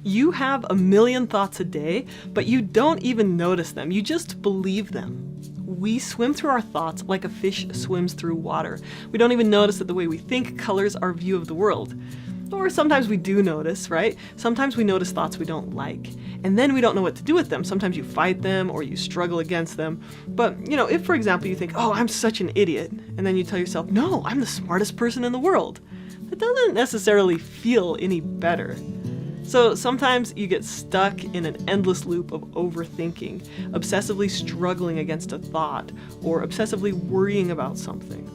You have a million thoughts a day, but you don't even notice them. You just believe them. We swim through our thoughts like a fish swims through water. We don't even notice that the way we think colors our view of the world. Or sometimes we do notice, right? Sometimes we notice thoughts we don't like, and then we don't know what to do with them. Sometimes you fight them or you struggle against them. But, if, for example, you think, oh, I'm such an idiot, and then you tell yourself, no, I'm the smartest person in the world. That doesn't necessarily feel any better. So sometimes you get stuck in an endless loop of overthinking, obsessively struggling against a thought, or obsessively worrying about something.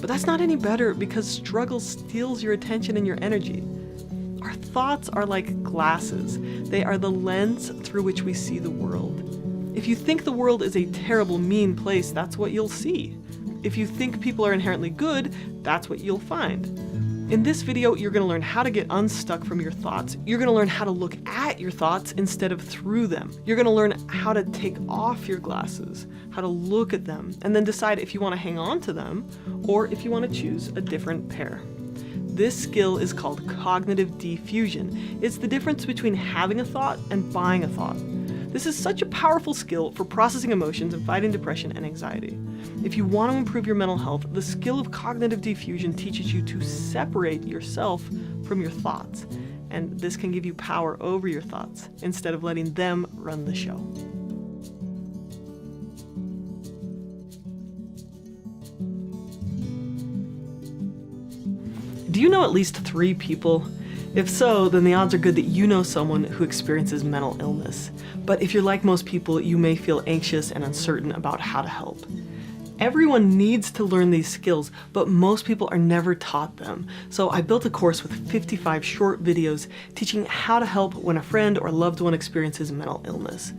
But that's not any better because struggle steals your attention and your energy. Our thoughts are like glasses. They are the lens through which we see the world. If you think the world is a terrible, mean place, that's what you'll see. If you think people are inherently good, that's what you'll find. In this video, you're going to learn how to get unstuck from your thoughts. You're going to learn how to look at your thoughts instead of through them. You're going to learn how to take off your glasses, how to look at them, and then decide if you want to hang on to them or if you want to choose a different pair. This skill is called cognitive diffusion. It's the difference between having a thought and buying a thought. This is such a powerful skill for processing emotions and fighting depression and anxiety. If you want to improve your mental health, the skill of cognitive diffusion teaches you to separate yourself from your thoughts. And this can give you power over your thoughts instead of letting them run the show. Do you know at least 3 people? If so, then the odds are good that you know someone who experiences mental illness. But if you're like most people, you may feel anxious and uncertain about how to help. Everyone needs to learn these skills, but most people are never taught them. So I built a course with 55 short videos teaching how to help when a friend or loved one experiences mental illness.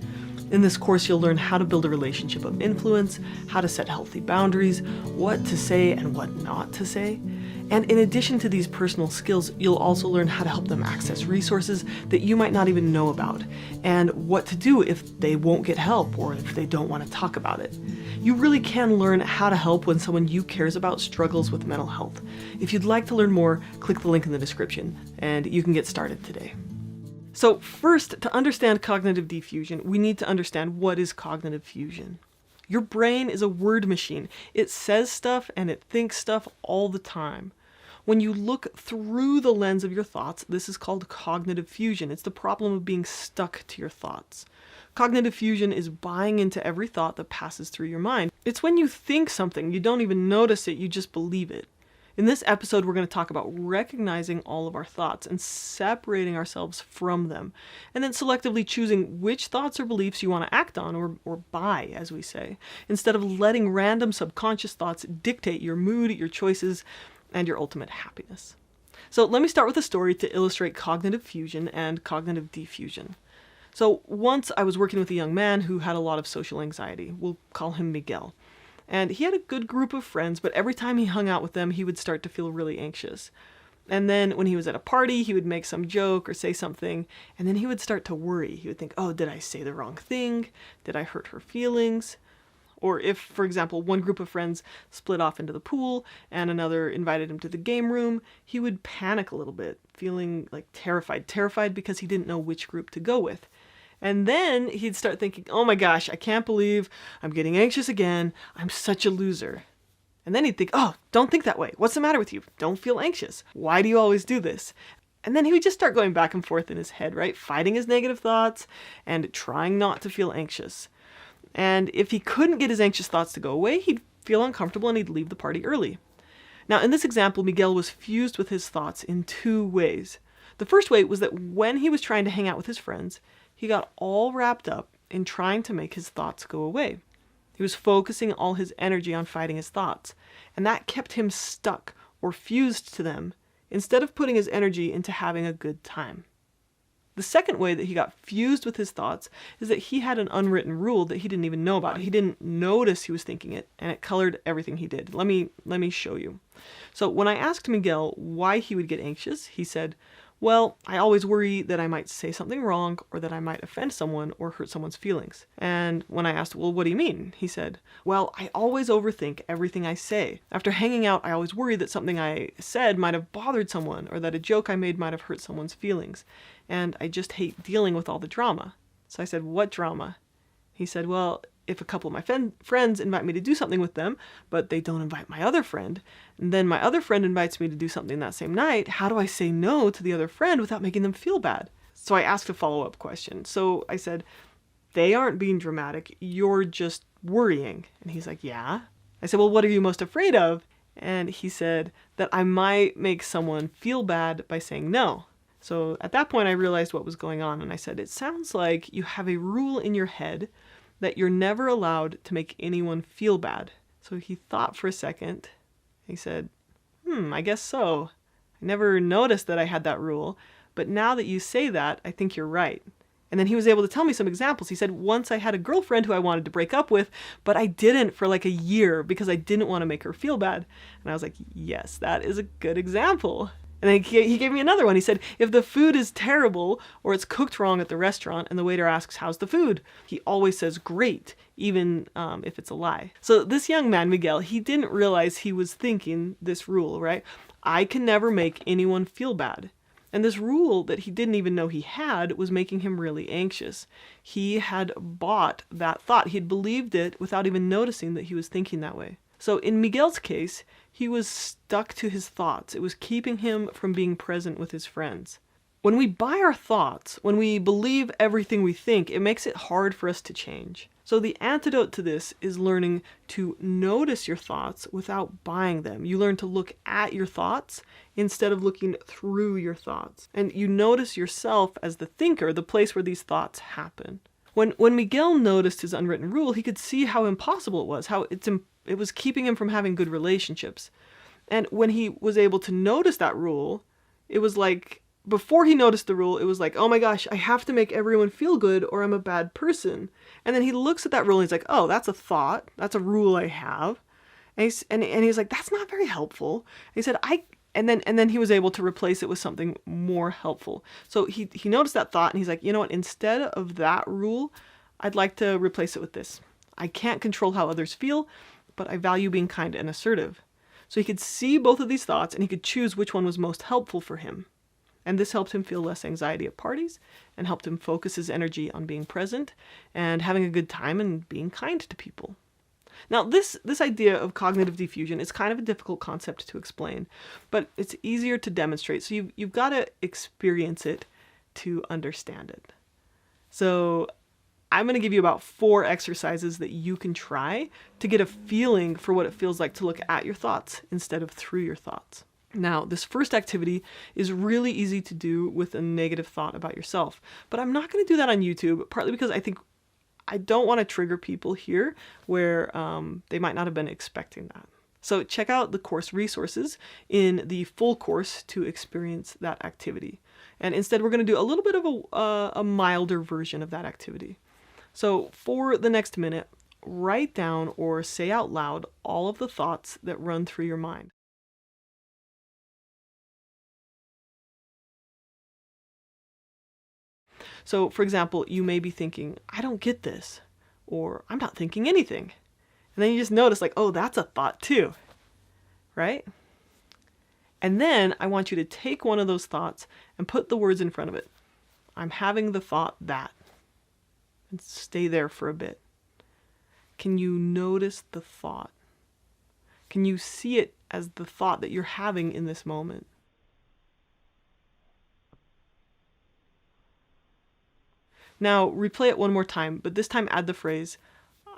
In this course, you'll learn how to build a relationship of influence, how to set healthy boundaries, what to say and what not to say. And in addition to these personal skills, you'll also learn how to help them access resources that you might not even know about, and what to do if they won't get help or if they don't want to talk about it. You really can learn how to help when someone you cares about struggles with mental health. If you'd like to learn more, click the link in the description, and you can get started today. So first, to understand cognitive diffusion, we need to understand what is cognitive fusion. Your brain is a word machine. It says stuff and it thinks stuff all the time. When you look through the lens of your thoughts, this is called cognitive fusion. It's the problem of being stuck to your thoughts. Cognitive fusion is buying into every thought that passes through your mind. It's when you think something, you don't even notice it, you just believe it. In this episode, we're going to talk about recognizing all of our thoughts and separating ourselves from them, and then selectively choosing which thoughts or beliefs you want to act on or buy, as we say, instead of letting random subconscious thoughts dictate your mood, your choices, and your ultimate happiness. So let me start with a story to illustrate cognitive fusion and cognitive diffusion. So once I was working with a young man who had a lot of social anxiety. We'll call him Miguel. And he had a good group of friends, but every time he hung out with them, he would start to feel really anxious. And then when he was at a party, he would make some joke or say something, and then he would start to worry. He would think, oh, did I say the wrong thing? Did I hurt her feelings? Or if, for example, one group of friends split off into the pool and another invited him to the game room, he would panic a little bit, feeling like terrified because he didn't know which group to go with. And then he'd start thinking, oh my gosh, I can't believe I'm getting anxious again. I'm such a loser. And then he'd think, oh, don't think that way. What's the matter with you? Don't feel anxious. Why do you always do this? And then he would just start going back and forth in his head, right? Fighting his negative thoughts and trying not to feel anxious. And if he couldn't get his anxious thoughts to go away, he'd feel uncomfortable and he'd leave the party early. Now, in this example, Miguel was fused with his thoughts in 2 ways. The first way was that when he was trying to hang out with his friends, he got all wrapped up in trying to make his thoughts go away. He was focusing all his energy on fighting his thoughts, and that kept him stuck or fused to them instead of putting his energy into having a good time. The second way that he got fused with his thoughts is that he had an unwritten rule that he didn't even know about. He didn't notice he was thinking it, and it colored everything he did. Let me show you. So when I asked Miguel why he would get anxious, he said, Well, I always worry that I might say something wrong or that I might offend someone or hurt someone's feelings. And when I asked, well, what do you mean? He said, well, I always overthink everything I say. After hanging out, I always worry that something I said might have bothered someone or that a joke I made might have hurt someone's feelings. And I just hate dealing with all the drama. So I said, what drama? He said, well, if a couple of my friends invite me to do something with them, but they don't invite my other friend, and then my other friend invites me to do something that same night, how do I say no to the other friend without making them feel bad? So I asked a follow-up question. So I said, they aren't being dramatic, you're just worrying. And he's like, yeah. I said, well, what are you most afraid of? And he said that I might make someone feel bad by saying no. So at that point I realized what was going on, and I said, it sounds like you have a rule in your head that you're never allowed to make anyone feel bad. So he thought for a second. He said, I guess so. I never noticed that I had that rule, but now that you say that, I think you're right. And then he was able to tell me some examples. He said, once I had a girlfriend who I wanted to break up with, but I didn't for like a year because I didn't want to make her feel bad. And I was like, yes, that is a good example. And then he gave me another one. He said, if the food is terrible or it's cooked wrong at the restaurant and the waiter asks, how's the food? He always says, great, even if it's a lie. So this young man, Miguel, he didn't realize he was thinking this rule, right? I can never make anyone feel bad. And this rule that he didn't even know he had was making him really anxious. He had bought that thought. He had believed it without even noticing that he was thinking that way. So in Miguel's case, he was stuck to his thoughts. It was keeping him from being present with his friends. When we buy our thoughts, when we believe everything we think, it makes it hard for us to change. So the antidote to this is learning to notice your thoughts without buying them. You learn to look at your thoughts instead of looking through your thoughts. And you notice yourself as the thinker, the place where these thoughts happen. When Miguel noticed his unwritten rule, he could see how impossible it was, how it was keeping him from having good relationships. And when he was able to notice that rule, it was like, before he noticed the rule, it was like, oh my gosh, I have to make everyone feel good or I'm a bad person. And then he looks at that rule and he's like, oh, that's a thought. That's a rule I have. And he's like, that's not very helpful. And he said, and then he was able to replace it with something more helpful. So he noticed that thought and he's like, you know what, instead of that rule, I'd like to replace it with this. I can't control how others feel, but I value being kind and assertive. So he could see both of these thoughts and he could choose which one was most helpful for him. And this helped him feel less anxiety at parties and helped him focus his energy on being present and having a good time and being kind to people. Now, this idea of cognitive diffusion is kind of a difficult concept to explain, but it's easier to demonstrate. So you've got to experience it to understand it. So I'm going to give you about 4 exercises that you can try to get a feeling for what it feels like to look at your thoughts instead of through your thoughts. Now, this first activity is really easy to do with a negative thought about yourself, but I'm not going to do that on YouTube, partly because I don't want to trigger people here where they might not have been expecting that. So check out the course resources in the full course to experience that activity. And instead, we're going to do a little bit of a milder version of that activity. So for the next minute, write down or say out loud all of the thoughts that run through your mind. So, for example, you may be thinking, I don't get this, or I'm not thinking anything. And then you just notice like, oh, that's a thought too, right? And then I want you to take one of those thoughts and put the words in front of it. I'm having the thought that. And stay there for a bit. Can you notice the thought? Can you see it as the thought that you're having in this moment? Now, replay it one more time, but this time add the phrase,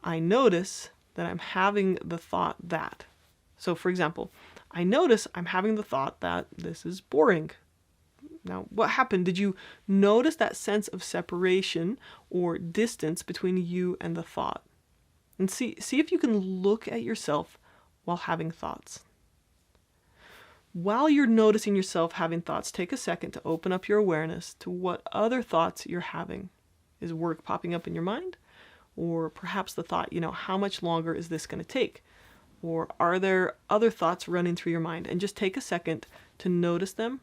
I notice that I'm having the thought that. So, for example, I notice I'm having the thought that this is boring. Now, what happened? Did you notice that sense of separation or distance between you and the thought? And see if you can look at yourself while having thoughts. While you're noticing yourself having thoughts, take a second to open up your awareness to what other thoughts you're having. Is work popping up in your mind? Or perhaps the thought, how much longer is this going to take? Or are there other thoughts running through your mind? And just take a second to notice them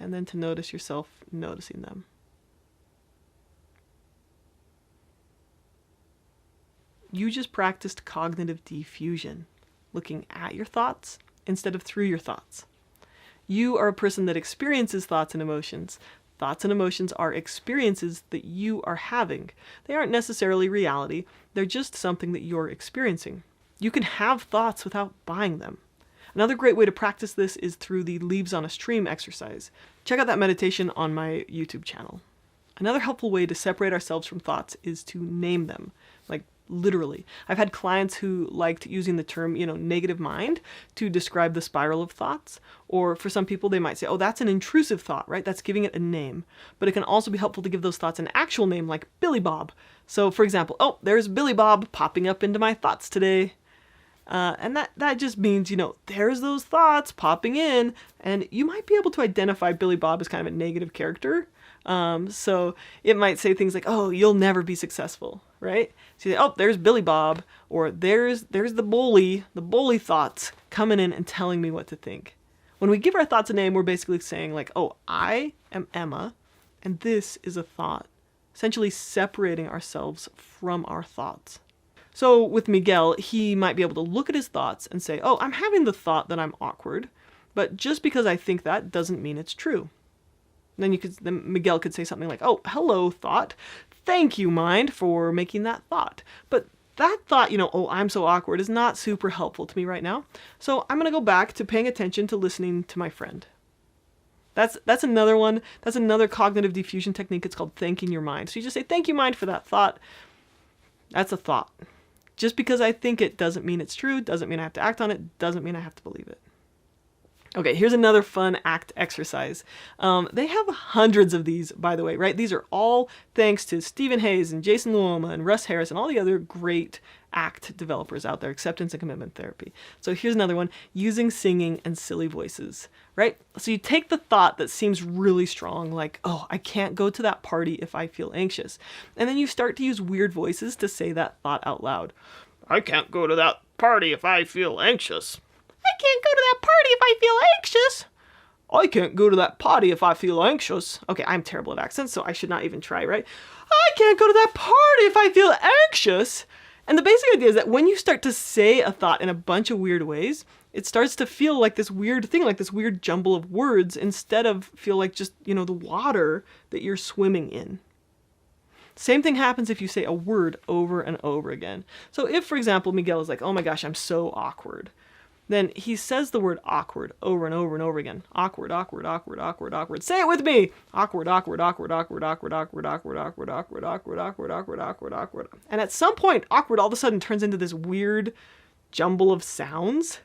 and then to notice yourself noticing them. You just practiced cognitive diffusion, looking at your thoughts instead of through your thoughts. You are a person that experiences thoughts and emotions. Thoughts and emotions are experiences that you are having. They aren't necessarily reality, they're just something that you're experiencing. You can have thoughts without buying them. Another great way to practice this is through the leaves on a stream exercise. Check out that meditation on my YouTube channel. Another helpful way to separate ourselves from thoughts is to name them, like literally. I've had clients who liked using the term, negative mind to describe the spiral of thoughts. Or for some people, they might say, oh, that's an intrusive thought, right? That's giving it a name. But it can also be helpful to give those thoughts an actual name, like Billy Bob. So for example, oh, there's Billy Bob popping up into my thoughts today. And that just means, there's those thoughts popping in, and you might be able to identify Billy Bob as kind of a negative character. So it might say things like, oh, you'll never be successful, right? So you say, oh, there's Billy Bob, or there's the bully thoughts coming in and telling me what to think. When we give our thoughts a name, we're basically saying like, oh, I am Emma, and this is a thought, essentially separating ourselves from our thoughts. So with Miguel, he might be able to look at his thoughts and say, oh, I'm having the thought that I'm awkward, but just because I think that doesn't mean it's true. And then Miguel could say something like, oh, hello, thought. Thank you, mind, for making that thought. But that thought, oh, I'm so awkward is not super helpful to me right now. So I'm going to go back to paying attention to listening to my friend. That's another one. That's another cognitive diffusion technique. It's called thanking your mind. So you just say, thank you, mind, for that thought. That's a thought. Just because I think it doesn't mean it's true, doesn't mean I have to act on it, doesn't mean I have to believe it. Okay, here's another fun ACT exercise. They have hundreds of these, by the way, right? These are all thanks to Stephen Hayes and Jason Luoma and Russ Harris and all the other great ACT developers out there, acceptance and commitment therapy. So here's another one, using singing and silly voices, right? So you take the thought that seems really strong, like, oh, I can't go to that party if I feel anxious. And then you start to use weird voices to say that thought out loud. I can't go to that party if I feel anxious. I can't go to that party if I feel anxious. I can't go to that party if I feel anxious. Okay, I'm terrible at accents, so I should not even try, right? I can't go to that party if I feel anxious. And the basic idea is that when you start to say a thought in a bunch of weird ways, it starts to feel like this weird thing, like this weird jumble of words, instead of feel like just, the water that you're swimming in. Same thing happens if you say a word over and over again. So if, for example, Miguel is like, oh my gosh, I'm so awkward, then he says the word awkward over and over and over again. Awkward, awkward, awkward, awkward, awkward. Say it with me! Awkward, awkward, awkward, awkward, awkward, awkward, awkward, awkward, awkward, awkward, awkward, awkward, awkward, awkward. And at some point, awkward all of a sudden turns into this weird jumble of sounds.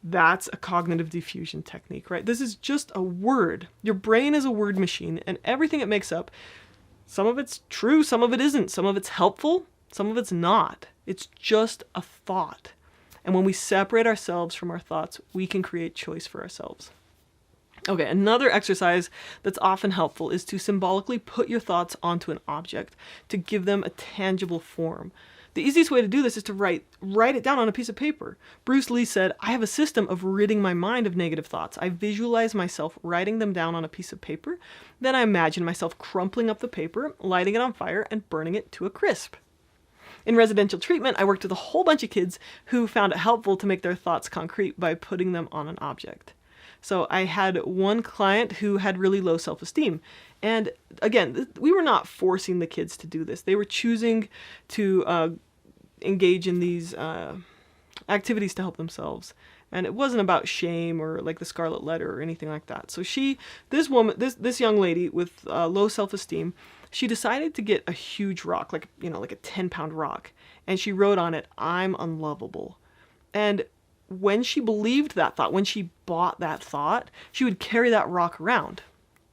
That's a cognitive diffusion technique, right? This is just a word. Your brain is a word machine, and everything it makes up, some of it's true, some of it isn't. Some of it's helpful, some of it's not. It's just a thought. And when we separate ourselves from our thoughts, we can create choice for ourselves. Okay, another exercise that's often helpful is to symbolically put your thoughts onto an object to give them a tangible form. The easiest way to do this is to write it down on a piece of paper. Bruce Lee said, I have a system of ridding my mind of negative thoughts. I visualize myself writing them down on a piece of paper. Then I imagine myself crumpling up the paper, lighting it on fire, and burning it to a crisp. In residential treatment, I worked with a whole bunch of kids who found it helpful to make their thoughts concrete by putting them on an object. So I had one client who had really low self-esteem. And again, we were not forcing the kids to do this. They were choosing to engage in these activities to help themselves. And it wasn't about shame or like the Scarlet Letter or anything like that. So this young lady with low self-esteem, she decided to get a huge rock, like a 10-pound rock. And she wrote on it, I'm unlovable. And when she believed that thought, when she bought that thought, she would carry that rock around.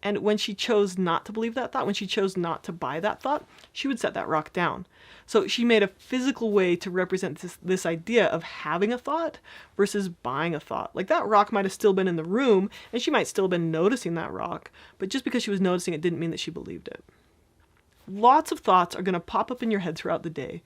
And when she chose not to believe that thought, when she chose not to buy that thought, she would set that rock down. So she made a physical way to represent this idea of having a thought versus buying a thought. Like that rock might have still been in the room, and she might still have been noticing that rock, but just because she was noticing it didn't mean that she believed it. Lots of thoughts are going to pop up in your head throughout the day.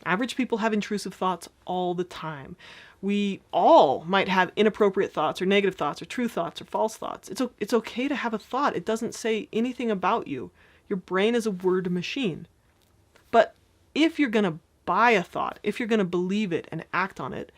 Average people have intrusive thoughts all the time. We all might have inappropriate thoughts or negative thoughts or true thoughts or false thoughts. It's okay to have a thought. It doesn't say anything about you. Your brain is a word machine. But if you're going to buy a thought, if you're going to believe it and act on it,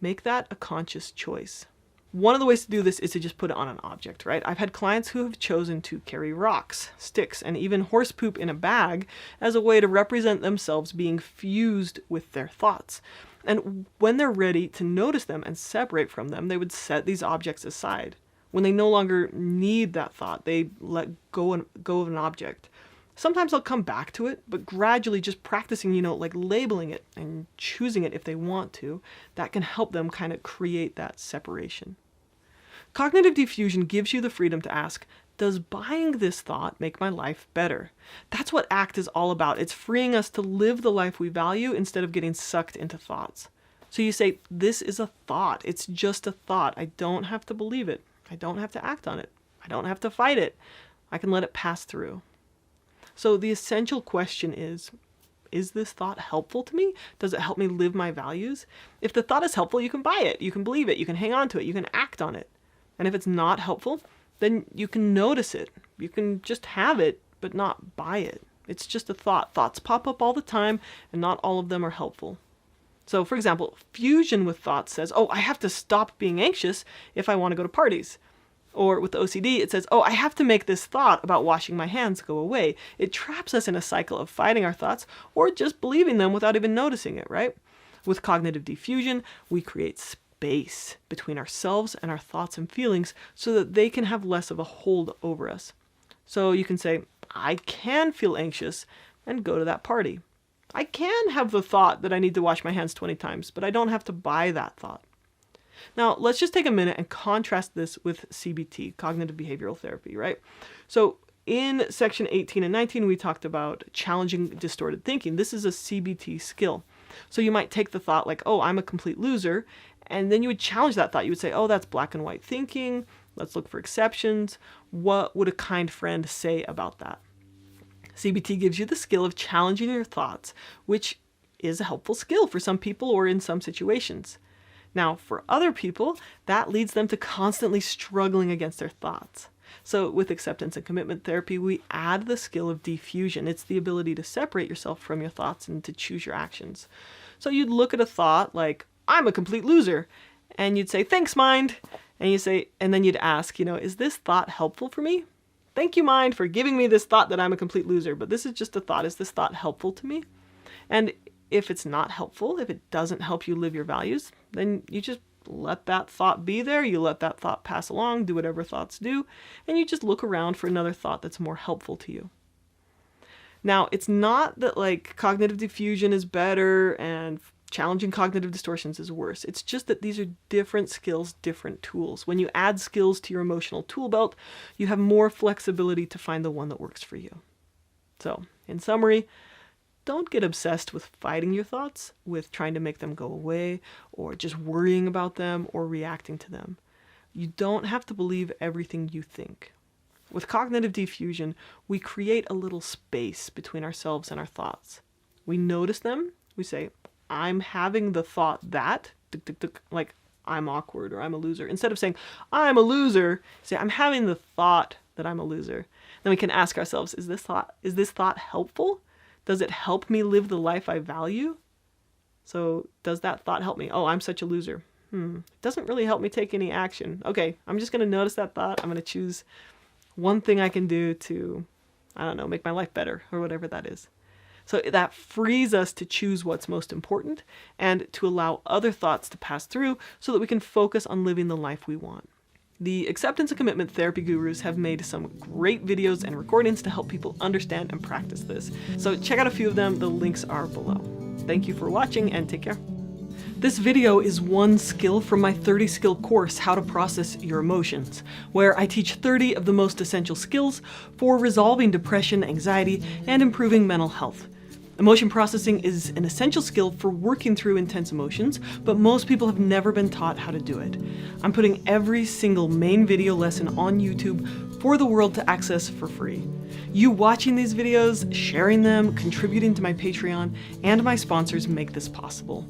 make that a conscious choice. One of the ways to do this is to just put it on an object, right? I've had clients who have chosen to carry rocks, sticks, and even horse poop in a bag as a way to represent themselves being fused with their thoughts. And when they're ready to notice them and separate from them, they would set these objects aside. When they no longer need that thought, they let go of an object. Sometimes they'll come back to it, but gradually just practicing, like labeling it and choosing it if they want to, that can help them kind of create that separation. Cognitive diffusion gives you the freedom to ask, does buying this thought make my life better? That's what ACT is all about. It's freeing us to live the life we value instead of getting sucked into thoughts. So you say, this is a thought. It's just a thought. I don't have to believe it. I don't have to act on it. I don't have to fight it. I can let it pass through. So the essential question is this thought helpful to me? Does it help me live my values? If the thought is helpful, you can buy it. You can believe it. You can hang on to it. You can act on it. And if it's not helpful, then you can notice it. You can just have it, but not buy it. It's just a thought. Thoughts pop up all the time, and not all of them are helpful. So, for example, fusion with thoughts says, I have to stop being anxious if I want to go to parties. Or with the OCD, it says, I have to make this thought about washing my hands go away. It traps us in a cycle of fighting our thoughts or just believing them without even noticing it, right? With cognitive diffusion, we create space between ourselves and our thoughts and feelings so that they can have less of a hold over us. So you can say, I can feel anxious and go to that party. I can have the thought that I need to wash my hands 20 times, but I don't have to buy that thought. Now, let's just take a minute and contrast this with CBT, cognitive behavioral therapy, right? So in section 18 and 19, we talked about challenging distorted thinking. This is a CBT skill. So you might take the thought like, I'm a complete loser, and then you would challenge that thought. You would say, that's black and white thinking. Let's look for exceptions. What would a kind friend say about that? CBT gives you the skill of challenging your thoughts, which is a helpful skill for some people or in some situations. Now, for other people, that leads them to constantly struggling against their thoughts. So with acceptance and commitment therapy, we add the skill of diffusion. It's the ability to separate yourself from your thoughts and to choose your actions. So you'd look at a thought like, I'm a complete loser, and you'd say, thanks, mind. And then you'd ask, is this thought helpful for me? Thank you, mind, for giving me this thought that I'm a complete loser, but this is just a thought. Is this thought helpful to me? And if it's not helpful, if it doesn't help you live your values, then you just let that thought be there. You let that thought pass along, do whatever thoughts do, and you just look around for another thought that's more helpful to you. Now, it's not that cognitive diffusion is better and challenging cognitive distortions is worse. It's just that these are different skills, different tools. When you add skills to your emotional tool belt, you have more flexibility to find the one that works for you. So, in summary, don't get obsessed with fighting your thoughts, with trying to make them go away, or just worrying about them or reacting to them. You don't have to believe everything you think. With cognitive diffusion, we create a little space between ourselves and our thoughts. We notice them, we say, I'm having the thought that, like I'm awkward or I'm a loser. Instead of saying, I'm a loser, say, I'm having the thought that I'm a loser. Then we can ask ourselves, is this thought helpful? Does it help me live the life I value? So does that thought help me? I'm such a loser. It doesn't really help me take any action. Okay, I'm just going to notice that thought. I'm going to choose one thing I can do to, make my life better or whatever that is. So that frees us to choose what's most important and to allow other thoughts to pass through so that we can focus on living the life we want. The acceptance and commitment therapy gurus have made some great videos and recordings to help people understand and practice this. So check out a few of them. The links are below. Thank you for watching and take care. This video is one skill from my 30-skill course, How to Process Your Emotions, where I teach 30 of the most essential skills for resolving depression, anxiety, and improving mental health. Emotion processing is an essential skill for working through intense emotions, but most people have never been taught how to do it. I'm putting every single main video lesson on YouTube for the world to access for free. You watching these videos, sharing them, contributing to my Patreon, and my sponsors make this possible.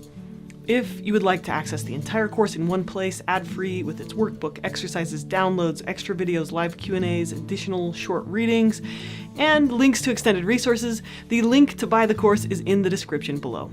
If you would like to access the entire course in one place, ad-free, with its workbook, exercises, downloads, extra videos, live Q&As, additional short readings, and links to extended resources, the link to buy the course is in the description below.